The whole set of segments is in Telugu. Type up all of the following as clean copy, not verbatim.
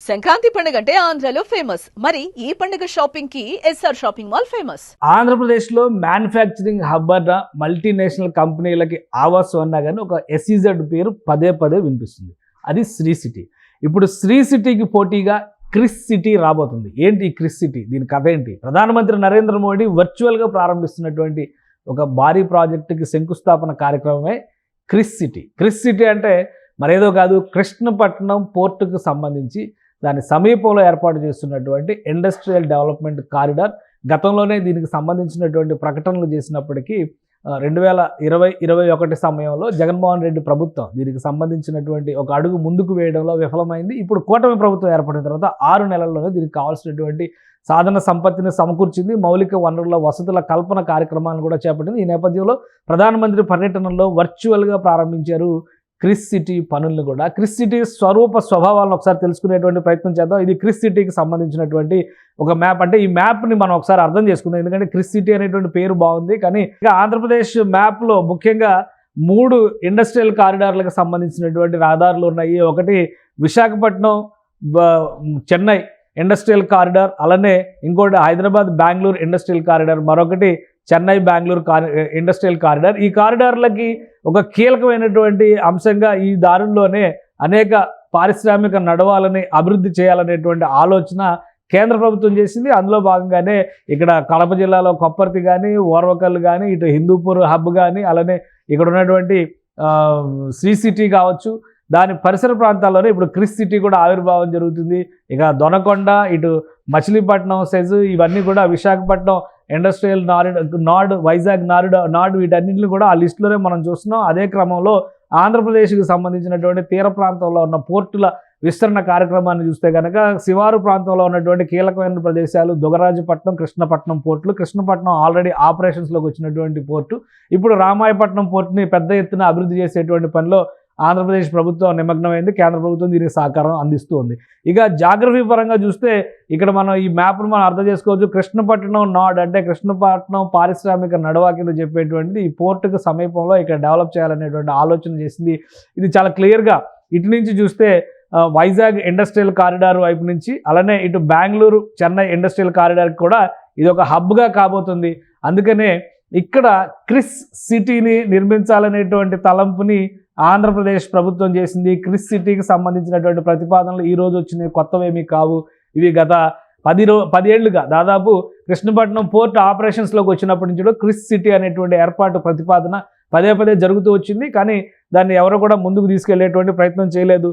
సంక్రాంతి పండుగ అంటే ఆంధ్రలో ఫేమస్. మరి ఈ పండుగ షాపింగ్ కి ఎస్ఆర్ షాపింగ్ మాల్ ఫేమస్. ఆంధ్రప్రదేశ్లో మ్యానుఫ్యాక్చరింగ్ హబ్ అన్న మల్టీనేషనల్ కంపెనీలకి ఆవాసం అన్నా కానీ ఒక ఎస్ఈజెడ్ పేరు పదే పదే వినిపిస్తుంది. అది శ్రీ సిటీ. ఇప్పుడు శ్రీ సిటీకి పోటీగా క్రిస్ సిటీ రాబోతుంది. ఏంటి ఈ క్రిస్ సిటీ? దీని కథ ఏంటి? ప్రధానమంత్రి నరేంద్ర మోడీ వర్చువల్గా ప్రారంభిస్తున్నటువంటి ఒక భారీ ప్రాజెక్టుకి శంకుస్థాపన కార్యక్రమమే క్రిస్ సిటీ. క్రిస్ సిటీ అంటే మరేదో కాదు, కృష్ణపట్నం పోర్టుకు సంబంధించి దాని సమీపంలో ఏర్పాటు చేస్తున్నటువంటి ఇండస్ట్రియల్ డెవలప్మెంట్ కారిడార్. గతంలోనే దీనికి సంబంధించినటువంటి ప్రకటనలు చేసినప్పటికీ 2020-21 సమయంలో జగన్మోహన్ రెడ్డి ప్రభుత్వం దీనికి సంబంధించినటువంటి ఒక అడుగు ముందుకు వేయడంలో విఫలమైంది. ఇప్పుడు కూటమి ప్రభుత్వం ఏర్పడిన తర్వాత 6 నెలల్లోనే దీనికి కావాల్సినటువంటి సాధన సంపత్తిని సమకూర్చింది. మౌలిక వనరుల వసతుల కల్పన కార్యక్రమాలను కూడా చేపట్టింది. ఈ నేపథ్యంలో ప్రధానమంత్రి పర్యటనలో వర్చువల్గా ప్రారంభించారు క్రిస్ సిటీ పనులను కూడా. క్రిస్ సిటీ స్వరూప స్వభావాలను ఒకసారి తెలుసుకునేటువంటి ప్రయత్నం చేద్దాం. ఇది క్రిస్ సిటీకి సంబంధించినటువంటి ఒక మ్యాప్. అంటే ఈ మ్యాప్ని మనం ఒకసారి అర్థం చేసుకుందాం, ఎందుకంటే క్రిస్ సిటీ అనేటువంటి పేరు బాగుంది. కానీ ఇక ఆంధ్రప్రదేశ్ మ్యాప్లో ముఖ్యంగా 3 ఇండస్ట్రియల్ కారిడార్లకు సంబంధించినటువంటి రహదారులు ఉన్నాయి. ఒకటి విశాఖపట్నం చెన్నై ఇండస్ట్రియల్ కారిడార్, అలానే ఇంకోటి హైదరాబాద్ బెంగళూరు ఇండస్ట్రియల్ కారిడార్, మరొకటి చెన్నై బెంగళూరు ఇండస్ట్రియల్ కారిడార్. ఈ కారిడార్లకి ఒక కీలకమైనటువంటి అంశంగా ఈ దారుల్లోనే అనేక పారిశ్రామిక నడవాలని అభివృద్ధి చేయాలనేటువంటి ఆలోచన కేంద్ర ప్రభుత్వం చేసింది. అందులో భాగంగానే ఇక్కడ కడప జిల్లాలో కొప్పర్తి కానీ, ఓర్వకల్ కానీ, ఇటు హిందూపూర్ హబ్ కానీ, అలానే ఇక్కడ ఉన్నటువంటి శ్రీ సిటీ కావచ్చు, దాని పరిసర ప్రాంతాల్లోనే ఇప్పుడు క్రిస్ సిటీ కూడా ఆవిర్భావం జరుగుతుంది. ఇక దొనకొండ, ఇటు మచిలీపట్నం సెజు, ఇవన్నీ కూడా విశాఖపట్నం ఇండస్ట్రియల్ నాడ్, వైజాగ్ నాడ్ వీటన్నింటిని కూడా ఆ లిస్టులోనే మనం చూస్తున్నాం. అదే క్రమంలో ఆంధ్రప్రదేశ్కి సంబంధించినటువంటి తీర ప్రాంతంలో ఉన్న పోర్టుల విస్తరణ కార్యక్రమాన్ని చూస్తే కనుక శివారు ప్రాంతంలో ఉన్నటువంటి కీలకమైన ప్రదేశాలు దుగరాజపట్నం, కృష్ణపట్నం పోర్టులు. కృష్ణపట్నం ఆల్రెడీ ఆపరేషన్స్లోకి వచ్చినటువంటి పోర్టు. ఇప్పుడు రామాయపట్నం పోర్టుని పెద్ద ఎత్తున అభివృద్ధి చేసేటువంటి పనిలో ఆంధ్రప్రదేశ్ ప్రభుత్వం నిమగ్నమైంది. కేంద్ర ప్రభుత్వం దీనికి సహకారం అందిస్తూ ఉంది. ఇక జాగ్రఫీ పరంగా చూస్తే ఇక్కడ మనం ఈ మ్యాప్ను మనం అర్థం చేసుకోవచ్చు. కృష్ణపట్నం నాడ్ అంటే కృష్ణపట్నం పారిశ్రామిక నడవా కింద చెప్పేటువంటిది ఈ పోర్టుకు సమీపంలో ఇక్కడ డెవలప్ చేయాలనేటువంటి ఆలోచన చేసింది. ఇది చాలా క్లియర్గా ఇటు నుంచి చూస్తే వైజాగ్ ఇండస్ట్రియల్ కారిడార్ వైపు నుంచి, అలానే ఇటు బెంగళూరు చెన్నై ఇండస్ట్రియల్ కారిడార్కి కూడా ఇది ఒక హబ్గా కాబోతుంది. అందుకనే ఇక్కడ క్రిస్ సిటీని నిర్మించాలనేటువంటి తలంపుని ఆంధ్రప్రదేశ్ ప్రభుత్వం చేసింది. క్రిస్ సిటీకి సంబంధించినటువంటి ప్రతిపాదనలు ఈరోజు వచ్చినాయి, కొత్తవేమీ కావు. ఇవి గత 10 ఏళ్లుగా దాదాపు కృష్ణపట్నం పోర్ట్ ఆపరేషన్స్లోకి వచ్చినప్పటి నుంచి కూడా క్రిస్ సిటీ అనేటువంటి ఏర్పాటు ప్రతిపాదన పదే పదే జరుగుతూ వచ్చింది. కానీ దాన్ని ఎవరు కూడా ముందుకు తీసుకెళ్లేటువంటి ప్రయత్నం చేయలేదు.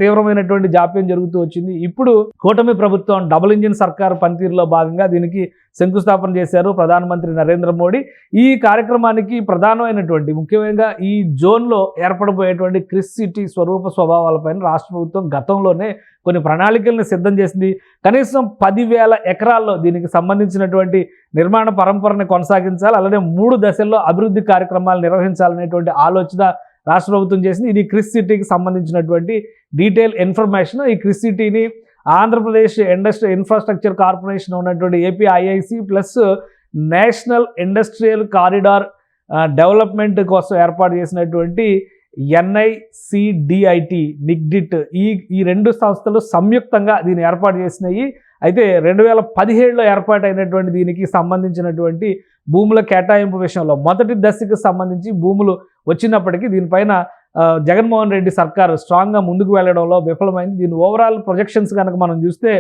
తీవ్రమైనటువంటి జాప్యం జరుగుతూ వచ్చింది. ఇప్పుడు కూటమి ప్రభుత్వం డబుల్ ఇంజిన్ సర్కార్ పనితీరులో భాగంగా దీనికి శంకుస్థాపన చేశారు ప్రధానమంత్రి నరేంద్ర మోడీ. ఈ కార్యక్రమానికి ప్రధానమైనటువంటి ముఖ్యంగా ఈ జోన్లో ఏర్పడబోయేటువంటి క్రిస్ సిటీ స్వరూప స్వభావాలపైన రాష్ట్ర ప్రభుత్వం గతంలోనే కొన్ని ప్రణాళికలను సిద్ధం చేసింది. కనీసం 10,000 ఎకరాల్లో దీనికి సంబంధించినటువంటి నిర్మాణ పరంపరని కొనసాగించాలి, అలానే 3 దశల్లో అభివృద్ధి కార్యక్రమాలు నిర్వహించాలనేటువంటి ఆలోచన రాష్ట్ర ప్రభుత్వం చేసింది. ఇది క్రిస్ సిటీకి సంబంధించినటువంటి డీటెయిల్ ఇన్ఫర్మేషన్. ఈ క్రిస్ సిటీని ఆంధ్రప్రదేశ్ ఇన్ఫ్రాస్ట్రక్చర్ కార్పొరేషన్ ఉన్నటువంటి APIIC plus national industrial corridor development కోసం ఏర్పాటు చేసినటువంటి NICDIT నిగ్డిట్ ఈ 2 సంస్థలు సంయుక్తంగా దీన్ని ఏర్పాటు చేసినాయి. అయితే 2017లో ఏర్పాటైనటువంటి దీనికి సంబంధించినటువంటి భూముల కేటాయింపు విషయంలో మొదటి దశకు సంబంధించి భూములు వచ్చినప్పటికీ దీనిపైన జగన్మోహన్ రెడ్డి సర్కారు స్ట్రాంగ్గా ముందుకు వెళ్ళడంలో విఫలమైంది. దీని ఓవరాల్ ప్రొజెక్షన్స్ కనుక మనం చూస్తే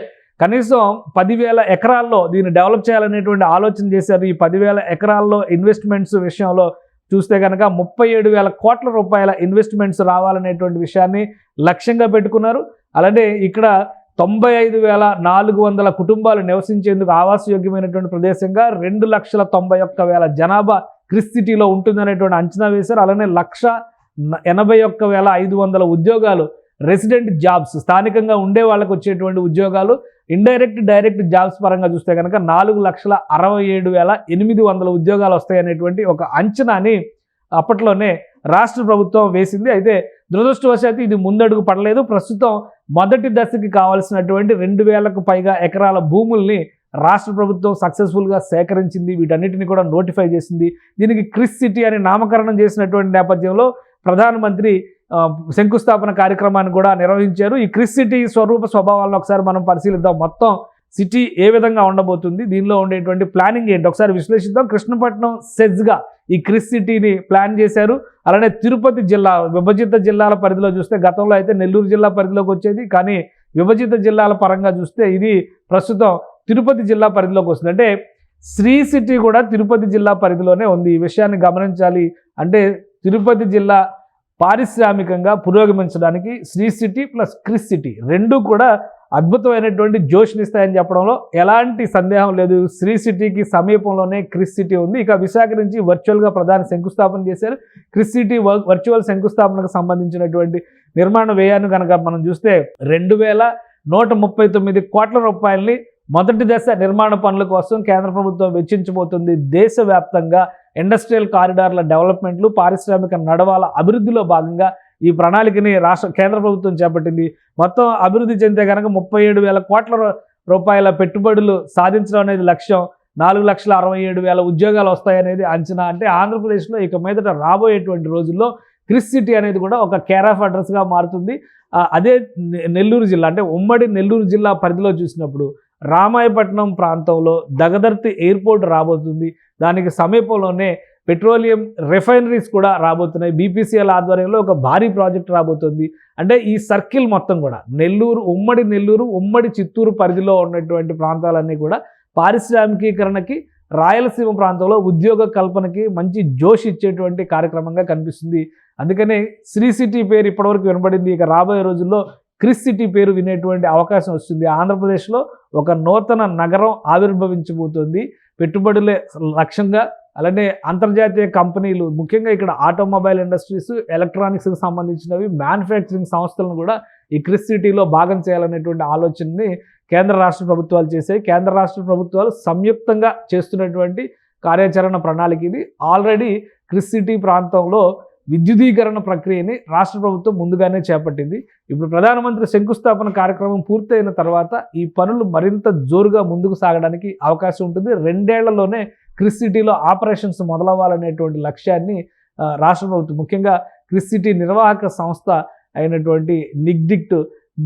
కనీసం 10,000 ఎకరాల్లో దీన్ని డెవలప్ చేయాలనేటువంటి ఆలోచన చేశారు. ఈ 10,000 ఎకరాల్లో ఇన్వెస్ట్మెంట్స్ విషయంలో చూస్తే కనుక 37,000 కోట్ల రూపాయల ఇన్వెస్ట్మెంట్స్ రావాలనేటువంటి విషయాన్ని లక్ష్యంగా పెట్టుకున్నారు. అలానే ఇక్కడ 95,400 కుటుంబాలు నివసించేందుకు ఆవాసయోగ్యమైనటువంటి ప్రదేశంగా 2,91,000 జనాభా క్రిస్ సిటీలో ఉంటుందనేటువంటి అంచనా వేశారు. అలానే 1,81,500 ఉద్యోగాలు, రెసిడెంట్ జాబ్స్, స్థానికంగా ఉండే వాళ్ళకు వచ్చేటువంటి ఉద్యోగాలు, డైరెక్ట్ జాబ్స్ పరంగా చూస్తే కనుక 4,67,800 ఉద్యోగాలు వస్తాయనేటువంటి ఒక అంచనాని అప్పట్లోనే రాష్ట్ర ప్రభుత్వం వేసింది. అయితే దురదృష్టవశాత్తు ఇది ముందడుగు పడలేదు. ప్రస్తుతం మొదటి దశకి కావాల్సినటువంటి 2,000కు పైగా ఎకరాల భూముల్ని రాష్ట్ర ప్రభుత్వం సక్సెస్ఫుల్గా సేకరించింది. వీటన్నిటిని కూడా నోటిఫై చేసింది. దీనికి క్రిస్ సిటీ అని నామకరణం చేసినటువంటి నేపథ్యంలో ప్రధానమంత్రి శంకుస్థాపన కార్యక్రమాన్ని కూడా నిర్వహించారు. ఈ క్రిస్ సిటీ స్వరూప స్వభావాలను ఒకసారి మనం పరిశీలిద్దాం. మొత్తం సిటీ ఏ విధంగా ఉండబోతుంది, దీనిలో ఉండేటువంటి ప్లానింగ్ ఏంటి ఒకసారి విశ్లేషిద్దాం. కృష్ణపట్నం సెజ్గా ఈ క్రిస్ సిటీని ప్లాన్ చేశారు. అలానే తిరుపతి జిల్లా విభజిత జిల్లాల పరిధిలో చూస్తే గతంలో అయితే నెల్లూరు జిల్లా పరిధిలోకి వచ్చేది, కానీ విభజిత జిల్లాల పరంగా చూస్తే ఇది ప్రస్తుతం తిరుపతి జిల్లా పరిధిలోకి వస్తుంది. అంటే శ్రీ సిటీ కూడా తిరుపతి జిల్లా పరిధిలోనే ఉంది. ఈ విషయాన్ని గమనించాలి. అంటే తిరుపతి జిల్లా పారిశ్రామికంగా పురోగమించడానికి Sri city plus Kris city రెండు కూడా అద్భుతమైనటువంటి జోష్నిస్తాయని చెప్పడంలో ఎలాంటి సందేహం లేదు. శ్రీ సిటీకి సమీపంలోనే క్రిస్ సిటీ ఉంది. ఇక విశాఖ నుంచి వర్చువల్గా ప్రధాని శంకుస్థాపన చేశారు. క్రిస్ సిటీ వర్చువల్ శంకుస్థాపనకు సంబంధించినటువంటి నిర్మాణ వ్యయాన్ని కనుక మనం చూస్తే 2139 కోట్ల రూపాయలని మొదటి దశ నిర్మాణ పనుల కోసం కేంద్ర ప్రభుత్వం వెచ్చించబోతుంది. దేశవ్యాప్తంగా ఇండస్ట్రియల్ కారిడార్ల డెవలప్మెంట్లు, పారిశ్రామిక నడవాల అభివృద్ధిలో భాగంగా ఈ ప్రణాళికని కేంద్ర ప్రభుత్వం చేపట్టింది. మొత్తం అభివృద్ధి చెందితే కనుక 37,000 కోట్ల రూపాయల పెట్టుబడులు సాధించడం అనేది లక్ష్యం. 4,67,000 ఉద్యోగాలు వస్తాయనేది అంచనా. అంటే ఆంధ్రప్రదేశ్లో ఇక మీదట రాబోయేటువంటి రోజుల్లో క్రిస్ సిటీ అనేది కూడా ఒక కేర్ ఆఫ్ అడ్రస్గా మారుతుంది. అదే నెల్లూరు జిల్లా అంటే ఉమ్మడి నెల్లూరు జిల్లా పరిధిలో చూసినప్పుడు రామాయపట్నం ప్రాంతంలో దగదర్తి ఎయిర్పోర్ట్ రాబోతుంది. దానికి సమీపంలోనే పెట్రోలియం రిఫైనరీస్ కూడా రాబోతున్నాయి. బీపీసీఎల్ ఆధ్వర్యంలో ఒక భారీ ప్రాజెక్ట్ రాబోతుంది. అంటే ఈ సర్కిల్ మొత్తం కూడా నెల్లూరు, ఉమ్మడి చిత్తూరు పరిధిలో ఉన్నటువంటి ప్రాంతాలన్నీ కూడా పారిశ్రామికీకరణకి, రాయలసీమ ప్రాంతంలో ఉద్యోగ కల్పనకి మంచి జోష్ ఇచ్చేటువంటి కార్యక్రమంగా కనిపిస్తుంది. అందుకనే శ్రీ సిటీ పేరు ఇప్పటివరకు వినబడింది. ఇక రాబోయే రోజుల్లో క్రిస్ సిటీ పేరు వినేటువంటి అవకాశం వస్తుంది. ఆంధ్రప్రదేశ్లో ఒక నూతన నగరం ఆవిర్భవించబోతోంది. పెట్టుబడులే లక్ష్యంగా, అలానే అంతర్జాతీయ కంపెనీలు, ముఖ్యంగా ఇక్కడ ఆటోమొబైల్ ఇండస్ట్రీస్, ఎలక్ట్రానిక్స్కి సంబంధించినవి, మ్యానుఫ్యాక్చరింగ్ సంస్థలను కూడా ఈ క్రిస్ సిటీలో భాగం చేయాలనేటువంటి ఆలోచనని కేంద్ర రాష్ట్ర ప్రభుత్వాలు చేశాయి. కేంద్ర రాష్ట్ర ప్రభుత్వాలు సంయుక్తంగా చేస్తున్నటువంటి కార్యాచరణ ప్రణాళిక ఇది. ఆల్రెడీ క్రిస్ సిటీ ప్రాంతంలో విద్యుదీకరణ ప్రక్రియని రాష్ట్ర ప్రభుత్వం ముందుగానే చేపట్టింది. ఇప్పుడు ప్రధానమంత్రి శంకుస్థాపన కార్యక్రమం పూర్తయిన తర్వాత ఈ పనులు మరింత జోరుగా ముందుకు సాగడానికి అవకాశం ఉంటుంది. 2 ఏళ్లలోనే క్రిస్ సిటీలో ఆపరేషన్స్ మొదలవ్వాలనేటువంటి లక్ష్యాన్ని రాష్ట్ర ప్రభుత్వం, ముఖ్యంగా క్రిస్ సిటీ నిర్వాహక సంస్థ అయినటువంటి నిగ్డిక్ట్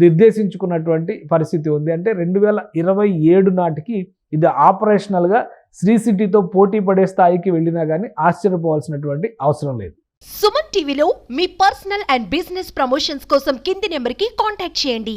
నిర్దేశించుకున్నటువంటి పరిస్థితి ఉంది. అంటే 2027 నాటికి ఇది ఆపరేషనల్గా శ్రీ సిటీతో పోటీ పడే స్థాయికి వెళ్ళినా కానీ ఆశ్చర్యపోవాల్సినటువంటి అవసరం లేదు. సుమన్ టీవీలో మీ పర్సనల్ అండ్ బిజినెస్ ప్రమోషన్స్ కోసం కింది నెంబర్కి కాంటాక్ట్ చేయండి.